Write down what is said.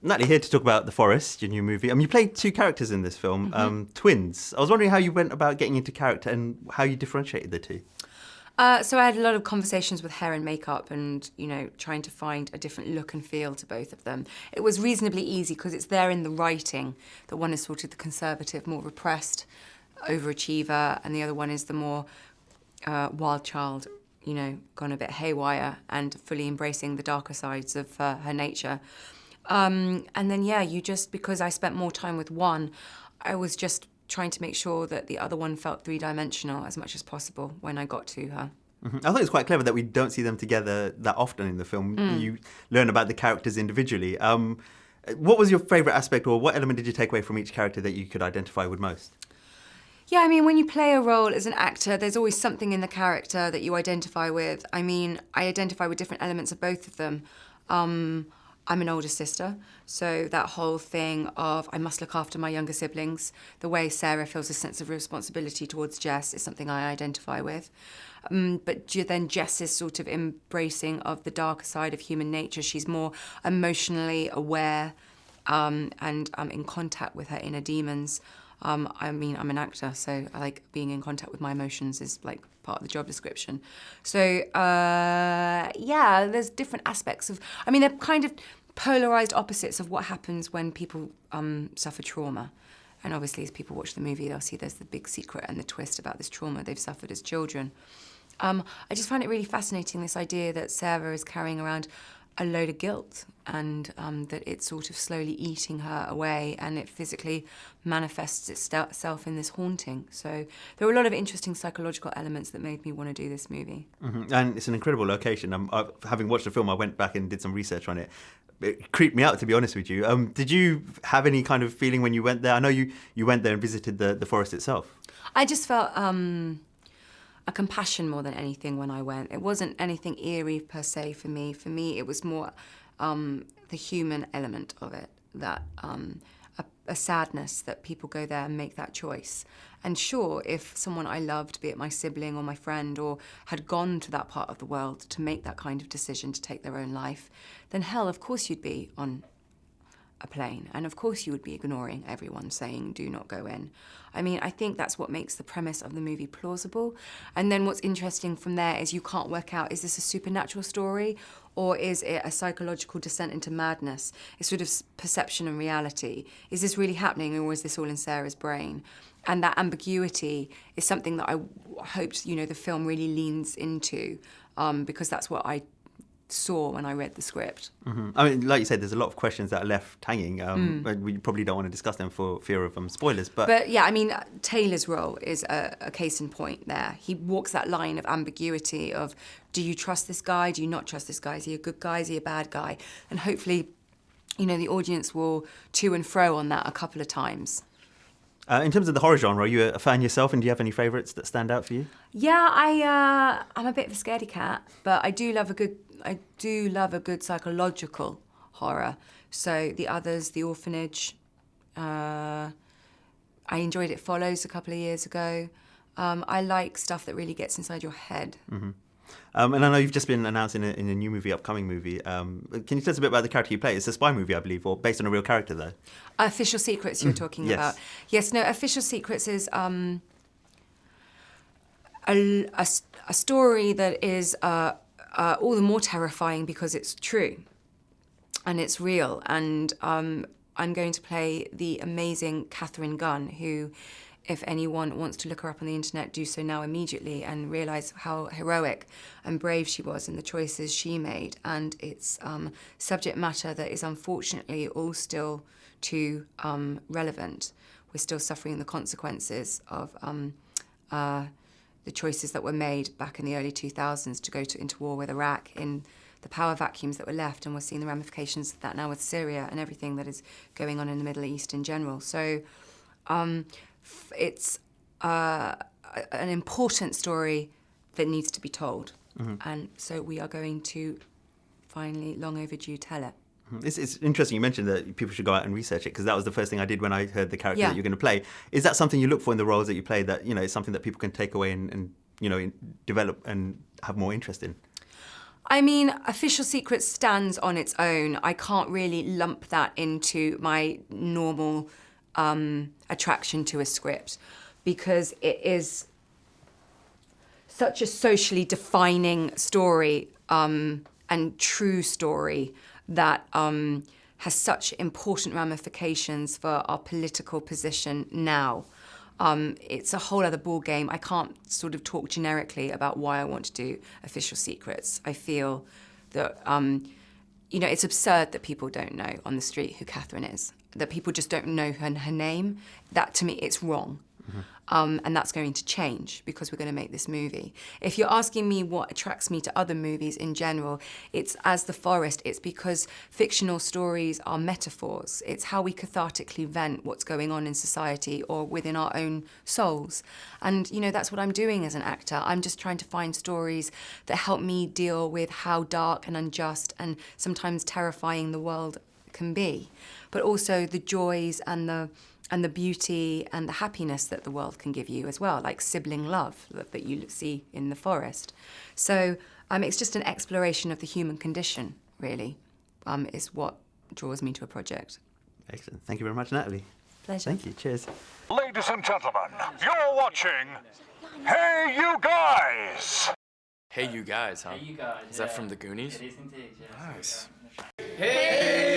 Natalie here to talk about The Forest, your new movie. You played two characters in this film, twins. I was wondering how you went about getting into character and how you differentiated the two. So I had a lot of conversations with hair and makeup and, trying to find a different look and feel to both of them. It was reasonably easy because it's there in the writing that one is sort of the conservative, more repressed overachiever, and the other one is the more wild child, gone a bit haywire and fully embracing the darker sides of her nature. And then, because I spent more time with one, I was just trying to make sure that the other one felt three-dimensional as much as possible when I got to her. I thought it's quite clever that we don't see them together that often in the film. You learn about the characters individually. What was your favourite aspect, or what element did you take away from each character that you could identify with most? Yeah, when you play a role as an actor, there's always something in the character that you identify with. I identify with different elements of both of them. I'm an older sister, so that whole thing of I must look after my younger siblings, the way Sara feels a sense of responsibility towards Jess is something I identify with. But then Jess is sort of embracing of the darker side of human nature. She's more emotionally aware and in contact with her inner demons. I'm an actor, so I like being in contact with my emotions is like part of the job description. So, there's different aspects of... they're kind of polarised opposites of what happens when people suffer trauma. And obviously, as people watch the movie, they'll see there's the big secret and the twist about this trauma they've suffered as children. I just find it really fascinating, this idea that Sara is carrying around a load of guilt and that it's sort of slowly eating her away and it physically manifests itself in this haunting. So there were a lot of interesting psychological elements that made me want to do this movie. And it's an incredible location. Having watched the film, I went back and did some research on it. It creeped me out, to be honest with you. Did you have any kind of feeling when you went there? I know you went there and visited the forest itself. I just felt a compassion more than anything when I went. It wasn't anything eerie per se for me. For me, it was more the human element of it, that a sadness that people go there and make that choice. And sure, if someone I loved, be it my sibling or my friend, or had gone to that part of the world to make that kind of decision to take their own life, then hell, of course you'd be on a plane. And of course you would be ignoring everyone saying, do not go in. I think that's what makes the premise of the movie plausible. And then what's interesting from there is you can't work out, is this a supernatural story or is it a psychological descent into madness? It's sort of perception and reality. Is this really happening or is this all in Sara's brain? And that ambiguity is something that I hoped, the film really leans into because that's what I saw when I read the script. Like you said, there's a lot of questions that are left hanging. We probably don't want to discuss them for fear of spoilers. But yeah, Taylor's role is a case in point there. He walks that line of ambiguity of, do you trust this guy? Do you not trust this guy? Is he a good guy? Is he a bad guy? And hopefully, the audience will to and fro on that a couple of times. In terms of the horror genre, are you a fan yourself, and do you have any favourites that stand out for you? Yeah, I'm a bit of a scaredy cat, but I do love a good psychological horror. So The Others, The Orphanage. I enjoyed It Follows a couple of years ago. I like stuff that really gets inside your head. And I know you've just been announced in a new movie, upcoming movie. Can you tell us a bit about the character you play? It's a spy movie, I believe, or based on a real character, though. Official Secrets you're talking yes. about. Yes, no, Official Secrets is a story that is all the more terrifying because it's true and it's real. And I'm going to play the amazing Catherine Gunn, who, if anyone wants to look her up on the internet, do so now immediately and realise how heroic and brave she was in the choices she made. And it's subject matter that is unfortunately all still too relevant. We're still suffering the consequences of the choices that were made back in the early 2000s to go into war with Iraq, in the power vacuums that were left, and we're seeing the ramifications of that now with Syria and everything that is going on in the Middle East in general. So it's an important story that needs to be told. And so we are going to finally, long overdue, tell it. It's interesting you mentioned that people should go out and research it, because that was the first thing I did when I heard the character that you're going to play. Is that something you look for in the roles that you play, that, it's something that people can take away and develop and have more interest in? I mean, Official Secrets stands on its own. I can't really lump that into my normal attraction to a script because it is such a socially defining story and true story that has such important ramifications for our political position now. It's a whole other ball game. I can't sort of talk generically about why I want to do Official Secrets. I feel that, it's absurd that people don't know on the street who Catherine is, that people just don't know her name. That, to me, it's wrong. And that's going to change because we're going to make this movie. If you're asking me what attracts me to other movies in general, it's as The Forest, it's because fictional stories are metaphors. It's how we cathartically vent what's going on in society or within our own souls. And, that's what I'm doing as an actor. I'm just trying to find stories that help me deal with how dark and unjust and sometimes terrifying the world can be, but also the joys and the beauty and the happiness that the world can give you as well, like sibling love that you see in The Forest. So it's just an exploration of the human condition, really, is what draws me to a project. Excellent. Thank you very much, Natalie. Pleasure. Thank you. Cheers. Ladies and gentlemen, you're watching Hey You Guys! Hey You Guys, huh? Hey, you guys. Is that from the Goonies? It is indeed, yes. Nice. Hey!